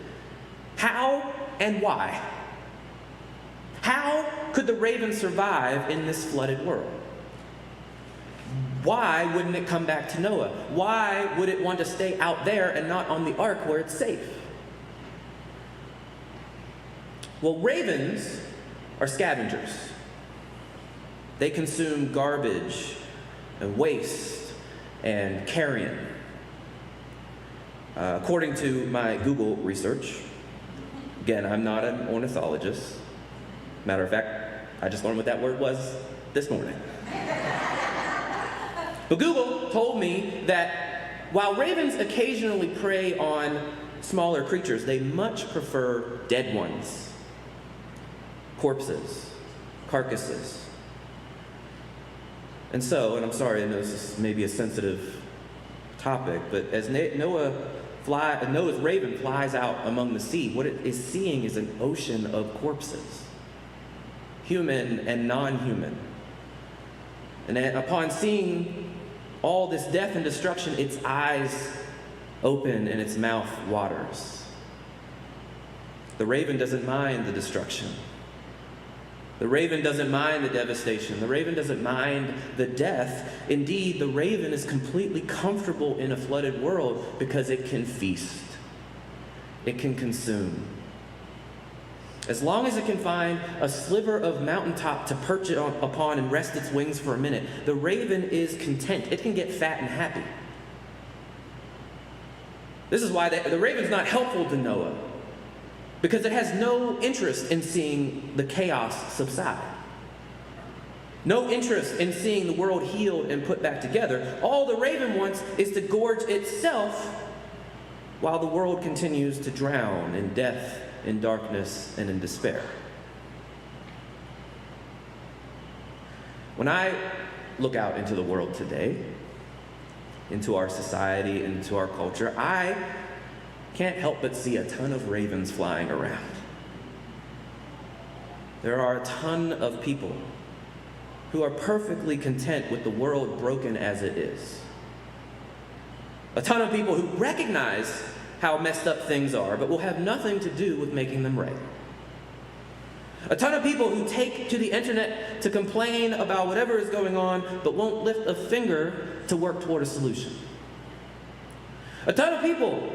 Speaker 7: how and why? How could the raven survive in this flooded world? Why wouldn't it come back to Noah? Why would it want to stay out there and not on the ark where it's safe? Well, ravens are scavengers. They consume garbage and waste and carrion. According to my Google research, again, I'm not an ornithologist. Matter of fact, I just learned what that word was this morning. But Google told me that while ravens occasionally prey on smaller creatures, they much prefer dead ones, corpses, carcasses. And so, and I'm sorry, I know this is maybe a sensitive topic, but as Noah's raven flies out among the sea, what it is seeing is an ocean of corpses, human and non-human. And upon seeing all this death and destruction, its eyes open and its mouth waters. The raven doesn't mind the destruction. The raven doesn't mind the devastation. The raven doesn't mind the death. Indeed, the raven is completely comfortable in a flooded world because it can feast. It can consume. As long as it can find a sliver of mountaintop to perch it upon and rest its wings for a minute, the raven is content. It can get fat and happy. This is why the raven's not helpful to Noah, because it has no interest in seeing the chaos subside. No interest in seeing the world healed and put back together. All the raven wants is to gorge itself while the world continues to drown in death, in darkness, and in despair. When I look out into the world today, into our society, into our culture, I can't help but see a ton of ravens flying around. There are a ton of people who are perfectly content with the world broken as it is. A ton of people who recognize how messed up things are, but will have nothing to do with making them right. A ton of people who take to the internet to complain about whatever is going on, but won't lift a finger to work toward a solution. A ton of people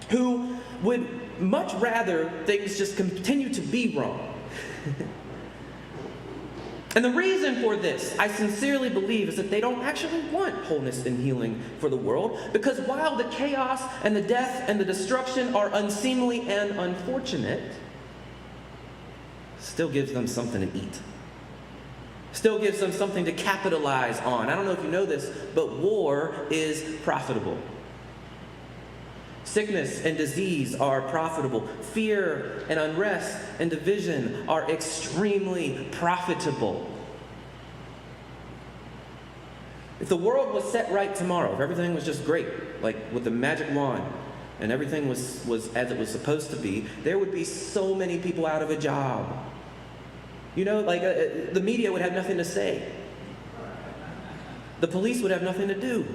Speaker 7: who would much rather things just continue to be wrong. And the reason for this, I sincerely believe, is that they don't actually want wholeness and healing for the world, because while the chaos and the death and the destruction are unseemly and unfortunate, still gives them something to eat. Still gives them something to capitalize on. I don't know if you know this, but war is profitable. Sickness and disease are profitable. Fear and unrest and division are extremely profitable. If the world was set right tomorrow, if everything was just great, like with the magic wand, and everything was as it was supposed to be, there would be so many people out of a job. You know, like the media would have nothing to say. The police would have nothing to do.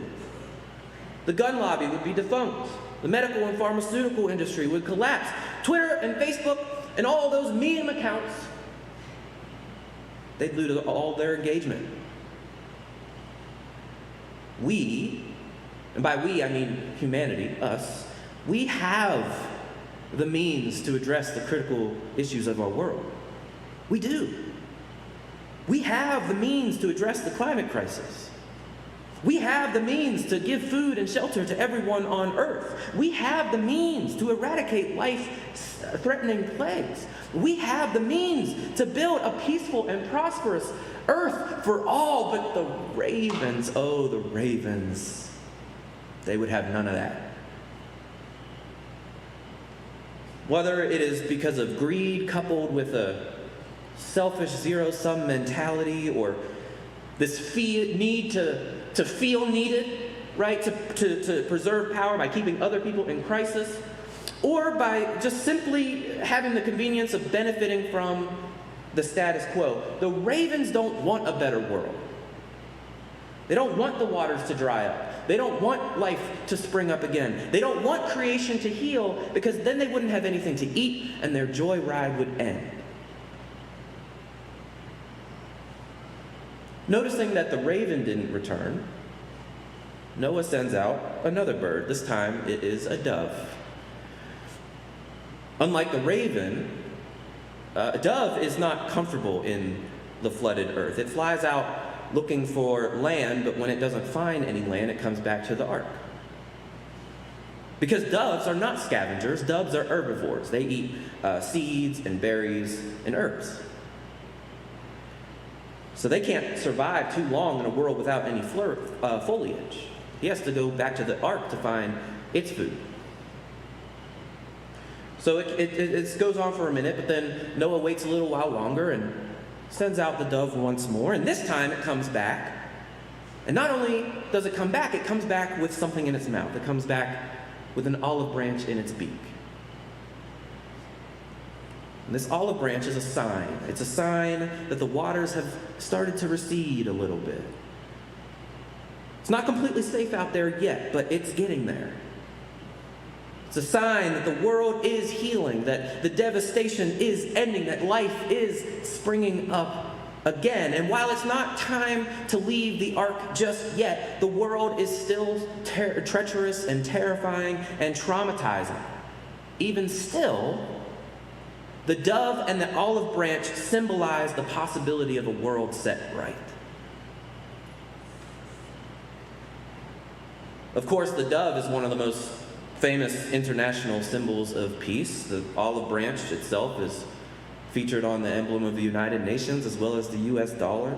Speaker 7: The gun lobby would be defunct. The medical and pharmaceutical industry would collapse. Twitter and Facebook and all those meme accounts, they'd lose all their engagement. We, and by we I mean humanity, us, we have the means to address the critical issues of our world. We do. We have the means to address the climate crisis. We have the means to give food and shelter to everyone on earth. We have the means to eradicate life-threatening plagues. We have the means to build a peaceful and prosperous earth for all, but the ravens, oh, the ravens, they would have none of that. Whether it is because of greed coupled with a selfish zero-sum mentality, or this need to feel needed, right, to preserve power by keeping other people in crisis, or by just simply having the convenience of benefiting from the status quo. The ravens don't want a better world. They don't want the waters to dry up. They don't want life to spring up again. They don't want creation to heal, because then they wouldn't have anything to eat and their joy ride would end. Noticing that the raven didn't return, Noah sends out another bird. This time it is a dove. Unlike the raven, a dove is not comfortable in the flooded earth. It flies out looking for land, but when it doesn't find any land, it comes back to the ark. Because doves are not scavengers, doves are herbivores. They eat seeds and berries and herbs. So they can't survive too long in a world without any foliage. He has to go back to the ark to find its food. So it goes on for a minute, but then Noah waits a little while longer, and sends out the dove once more, and this time it comes back. And not only does it come back with something in its mouth. It comes back with an olive branch in its beak. And this olive branch is a sign. It's a sign that the waters have started to recede a little bit. It's not completely safe out there yet, but it's getting there. It's a sign that the world is healing, that the devastation is ending, that life is springing up again. And while it's not time to leave the ark just yet, the world is still treacherous and terrifying and traumatizing. Even still, the dove and the olive branch symbolize the possibility of a world set right. Of course, the dove is one of the most famous international symbols of peace. The olive branch itself is featured on the emblem of the United Nations as well as the US dollar.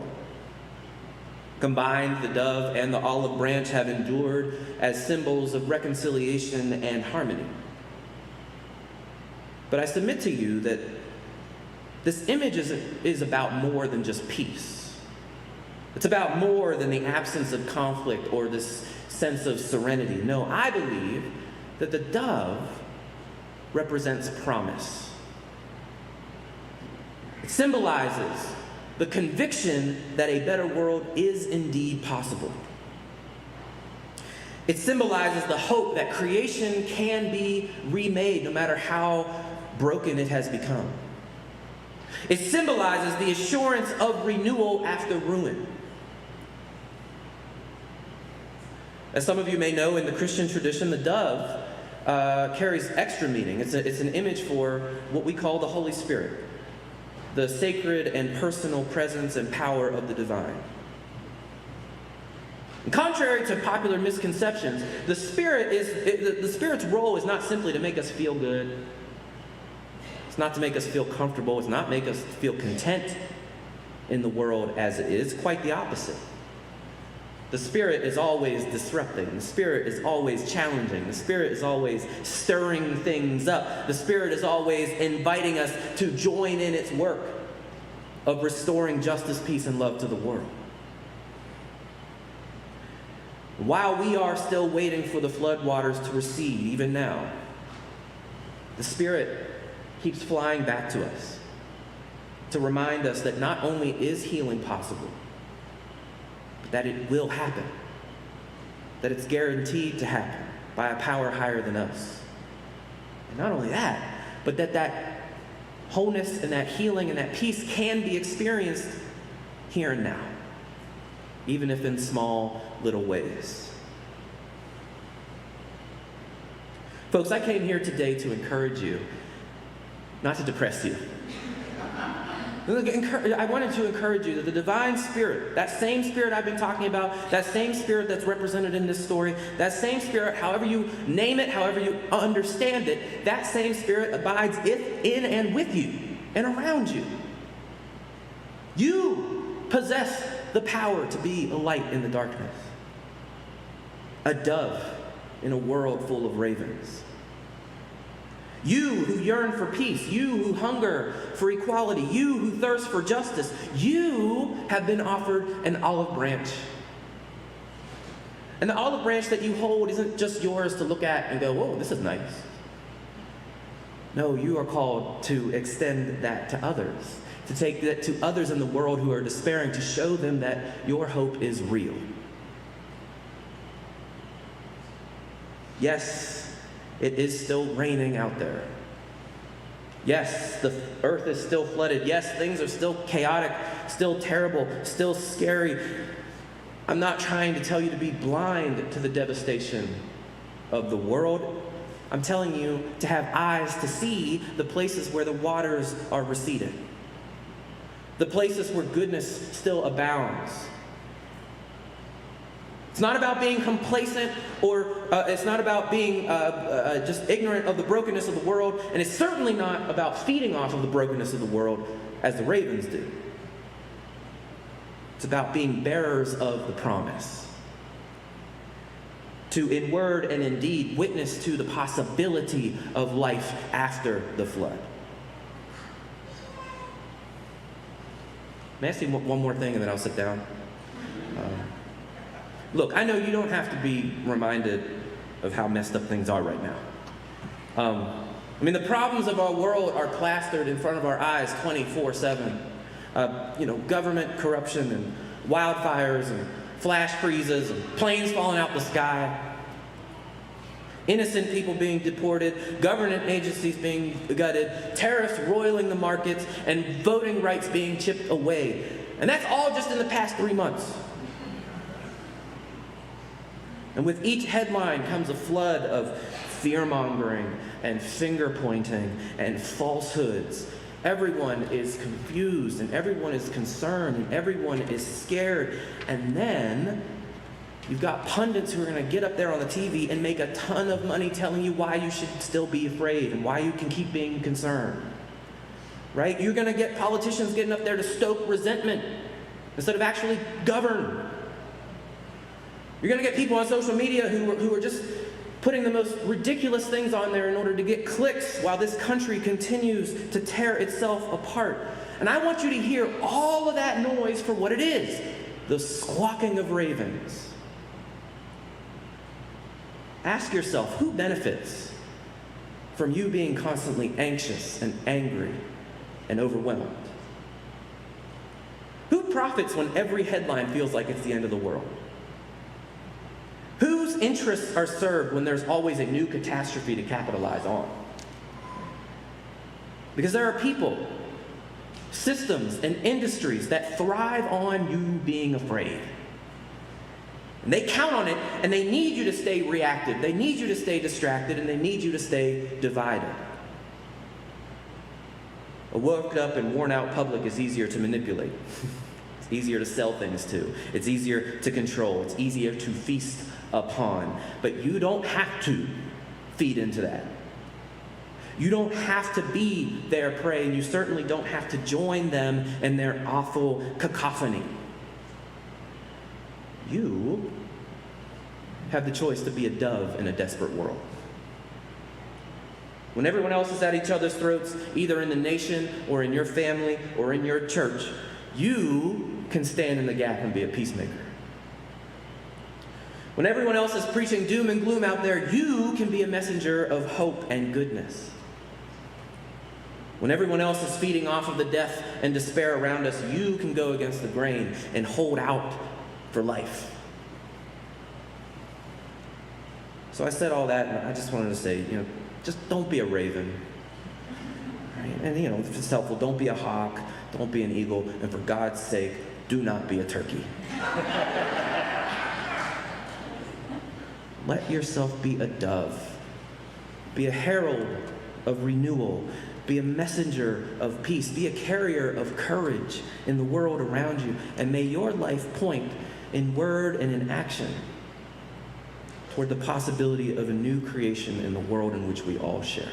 Speaker 7: Combined, the dove and the olive branch have endured as symbols of reconciliation and harmony. But I submit to you that this image is about more than just peace. It's about more than the absence of conflict or this sense of serenity. No, I believe that the dove represents promise. It symbolizes the conviction that a better world is indeed possible. It symbolizes the hope that creation can be remade no matter how broken it has become. It symbolizes the assurance of renewal after ruin. As some of you may know, in the Christian tradition, the dove carries extra meaning. It's an image for what we call the Holy Spirit, the sacred and personal presence and power of the divine. And contrary to popular misconceptions, the Spirit's role is not simply to make us feel good. It's not to make us feel comfortable. It's not to make us feel content in the world as it is. Quite the opposite. The Spirit is always disrupting. The Spirit is always challenging. The Spirit is always stirring things up. The Spirit is always inviting us to join in its work of restoring justice, peace, and love to the world. While we are still waiting for the floodwaters to recede, even now, the Spirit keeps flying back to us to remind us that not only is healing possible, but that it will happen, that it's guaranteed to happen by a power higher than us. And not only that, but that wholeness and that healing and that peace can be experienced here and now, even if in small little ways. Folks, I came here today to encourage you, not to depress you. I wanted to encourage you that the divine Spirit, that same Spirit I've been talking about, that same Spirit that's represented in this story, that same Spirit, however you name it, however you understand it, that same Spirit abides in and with you and around you. You possess the power to be a light in the darkness, a dove in a world full of ravens. You who yearn for peace, you who hunger for equality, you who thirst for justice, you have been offered an olive branch. And the olive branch that you hold isn't just yours to look at and go, whoa, this is nice. No, you are called to extend that to others, to take that to others in the world who are despairing, to show them that your hope is real. Yes, it is still raining out there. Yes, the earth is still flooded. Yes, things are still chaotic, still terrible, still scary. I'm not trying to tell you to be blind to the devastation of the world. I'm telling you to have eyes to see the places where the waters are receding, the places where goodness still abounds. It's not about being complacent or it's not about being just ignorant of the brokenness of the world, and it's certainly not about feeding off of the brokenness of the world as the ravens do. It's about being bearers of the promise. To, in word and in deed, witness to the possibility of life after the flood. May I say one more thing and then I'll sit down? Look, I know you don't have to be reminded of how messed up things are right now. I mean, the problems of our world are plastered in front of our eyes 24/7. Government corruption and wildfires and flash freezes and planes falling out the sky. Innocent people being deported, government agencies being gutted, tariffs roiling the markets, and voting rights being chipped away. And that's all just in the past 3 months. And with each headline comes a flood of fear-mongering and finger-pointing and falsehoods. Everyone is confused, and everyone is concerned, and everyone is scared. And then you've got pundits who are going to get up there on the TV and make a ton of money telling you why you should still be afraid and why you can keep being concerned. Right? You're going to get politicians getting up there to stoke resentment instead of actually govern. You're going to get people on social media who are just putting the most ridiculous things on there in order to get clicks while this country continues to tear itself apart. And I want you to hear all of that noise for what it is, the squawking of ravens. Ask yourself, who benefits from you being constantly anxious and angry and overwhelmed? Who profits when every headline feels like it's the end of the world? Whose interests are served when there's always a new catastrophe to capitalize on? Because there are people, systems, and industries that thrive on you being afraid. And they count on it, and they need you to stay reactive. They need you to stay distracted, and they need you to stay divided. A worked up and worn out public is easier to manipulate. It's easier to sell things to. It's easier to control. It's easier to feast upon. But you don't have to feed into that. You don't have to be their prey, and you certainly don't have to join them in their awful cacophony. You have the choice to be a dove in a desperate world. When everyone else is at each other's throats, either in the nation or in your family or in your church, you can stand in the gap and be a peacemaker. When everyone else is preaching doom and gloom out there, you can be a messenger of hope and goodness. When everyone else is feeding off of the death and despair around us, you can go against the grain and hold out for life. So I said all that, and I just wanted to say, just don't be a raven. Right? And if it's helpful, don't be a hawk, don't be an eagle, and for God's sake, do not be a turkey. Let yourself be a dove. Be a herald of renewal. Be a messenger of peace. Be a carrier of courage in the world around you. And may your life point in word and in action toward the possibility of a new creation in the world in which we all share.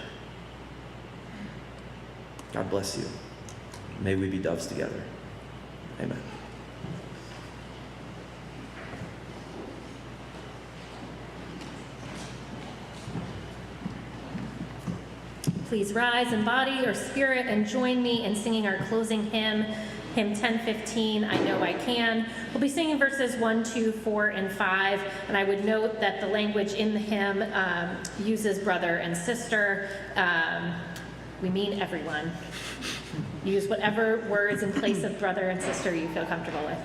Speaker 7: God bless you. May we be doves together. Amen.
Speaker 2: Please rise in body or spirit and join me in singing our closing hymn, hymn 1015, I Know I Can. We'll be singing verses 1, 2, 4, and 5, and I would note that the language in the hymn uses brother and sister. We mean everyone. Use whatever words in place of brother and sister you feel comfortable with.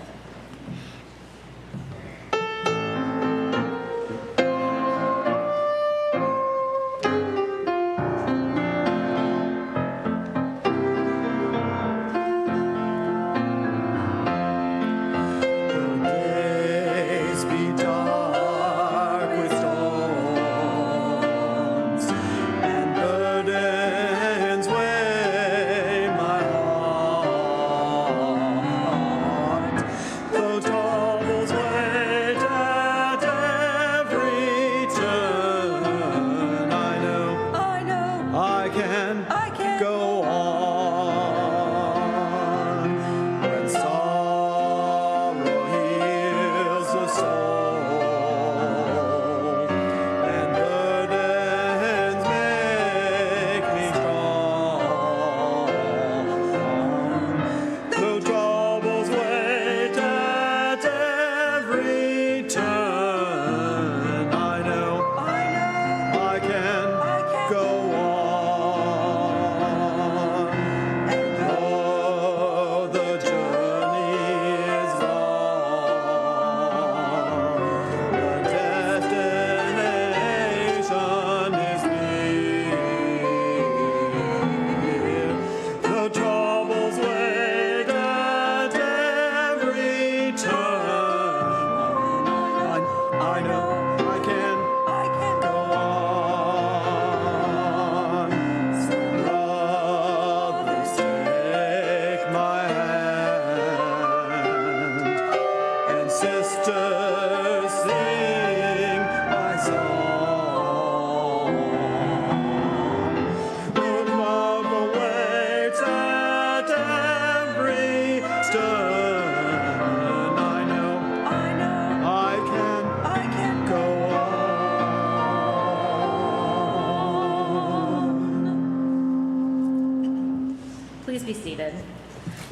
Speaker 2: seated.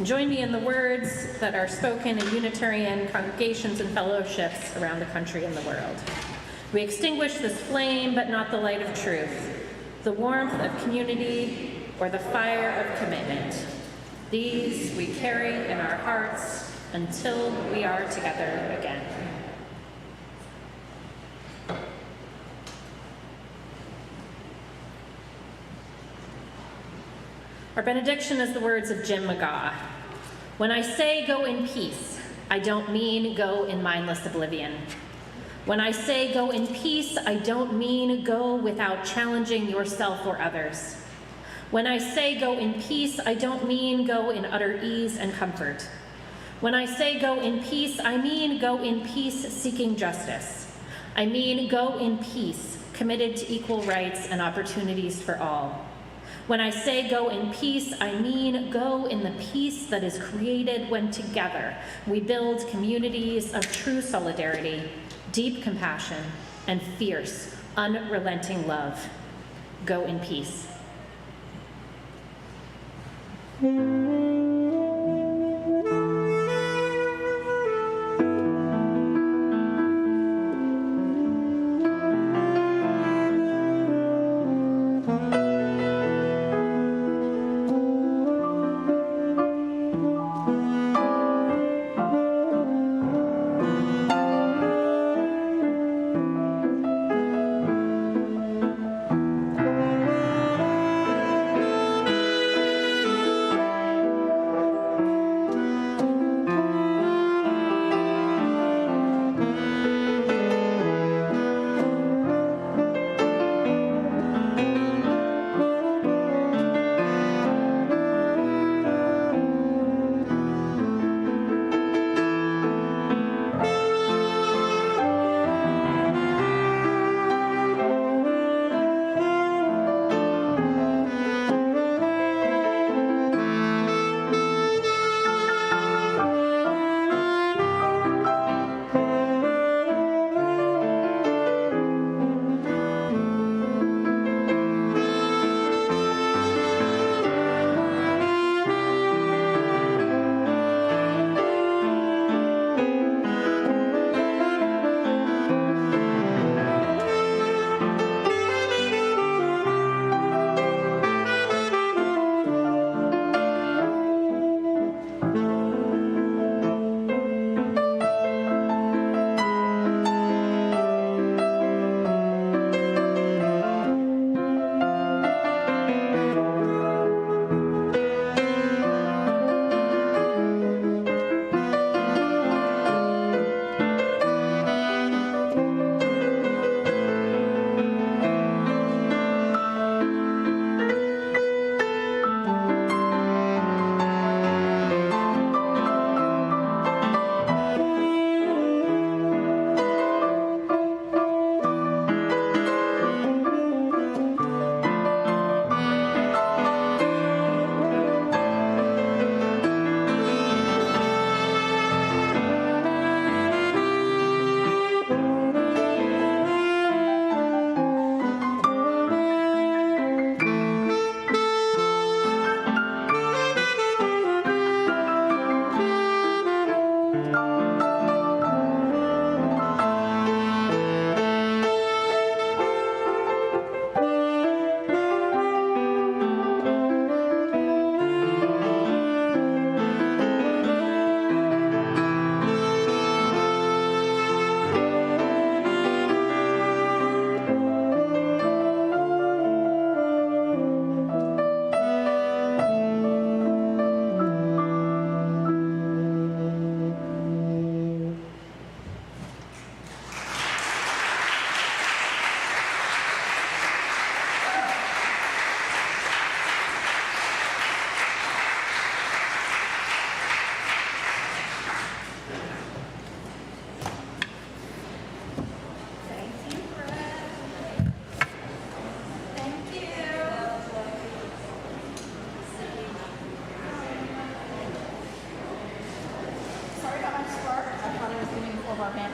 Speaker 2: Join me in the words that are spoken in Unitarian congregations and fellowships around the country and the world. We extinguish this flame, but not the light of truth, the warmth of community, or the fire of commitment. These we carry in our hearts until we are together again. Our benediction is the words of Jim McGaw. When I say go in peace, I don't mean go in mindless oblivion. When I say go in peace, I don't mean go without challenging yourself or others. When I say go in peace, I don't mean go in utter ease and comfort. When I say go in peace, I mean go in peace seeking justice. I mean go in peace, committed to equal rights and opportunities for all. When I say go in peace, I mean go in the peace that is created when together we build communities of true solidarity, deep compassion, and fierce, unrelenting love. Go in peace.
Speaker 8: of our band.